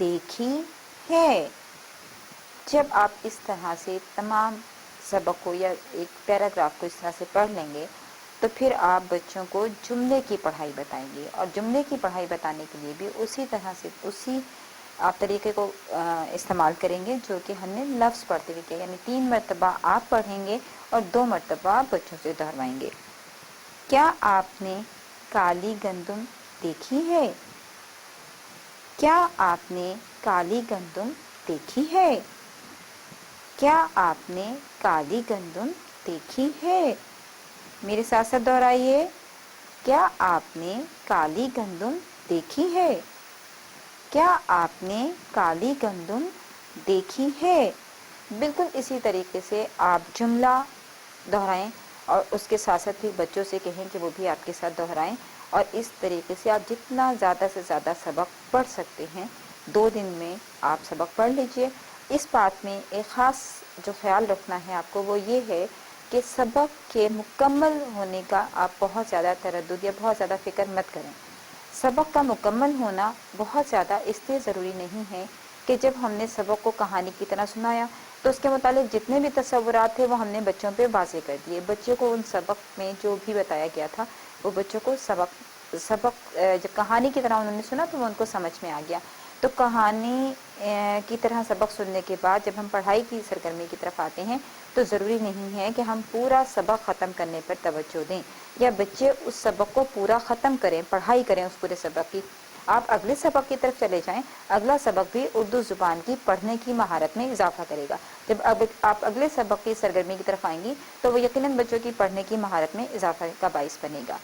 دیکھی ہے۔ جب آپ اس طرح سے تمام سبق کو یا ایک پیراگراف کو اس طرح سے پڑھ لیں گے تو پھر آپ بچوں کو جملے کی پڑھائی بتائیں گے، اور جملے کی پڑھائی بتانے کے لیے بھی اسی طرح سے اسی آپ طریقے کو استعمال کریں گے جو کہ ہم نے لفظ پڑھتے ہوئے کیا، یعنی 3 مرتبہ آپ پڑھیں گے اور 2 مرتبہ آپ بچوں سے دہروائیں گے۔ کیا آپ نے کالی گندم دیکھی ہے؟ کیا آپ نے کالی گندم دیکھی ہے؟ کیا آپ نے کالی گندم دیکھی ہے؟ میرے ساتھ ساتھ دہرائیے، کیا آپ نے کالی گندم دیکھی ہے؟ کیا آپ نے کالی گندم دیکھی ہے؟ بالکل اسی طریقے سے آپ جملہ دہرائیں اور اس کے ساتھ ساتھ بھی بچوں سے کہیں کہ وہ بھی آپ کے ساتھ دہرائیں، اور اس طریقے سے آپ جتنا زیادہ سے زیادہ سبق پڑھ سکتے ہیں 2 دن میں آپ سبق پڑھ لیجئے۔ اس بات میں ایک خاص جو خیال رکھنا ہے آپ کو وہ یہ ہے کہ سبق کے مکمل ہونے کا آپ بہت زیادہ تردد یا بہت زیادہ فکر مت کریں۔ سبق کا مکمل ہونا بہت زیادہ اس لیے ضروری نہیں ہے کہ جب ہم نے سبق کو کہانی کی طرح سنایا تو اس کے متعلق جتنے بھی تصورات تھے وہ ہم نے بچوں پہ واضح کر دیے، بچوں کو ان سبق میں جو بھی بتایا گیا تھا وہ بچوں کو سبق جب کہانی کی طرح انہوں نے سنا تو وہ ان کو سمجھ میں آ گیا۔ تو کہانی کی طرح سبق سننے کے بعد جب ہم پڑھائی کی سرگرمی کی طرف آتے ہیں تو ضروری نہیں ہے کہ ہم پورا سبق ختم کرنے پر توجہ دیں یا بچے اس سبق کو پورا ختم کریں، پڑھائی کریں اس پورے سبق کی۔ آپ اگلے سبق کی طرف چلے جائیں، اگلا سبق بھی اردو زبان کی پڑھنے کی مہارت میں اضافہ کرے گا۔ جب آپ اگلے سبق کی سرگرمی کی طرف آئیں گی تو وہ یقیناً بچوں کی پڑھنے کی مہارت میں اضافہ کا باعث بنے گا۔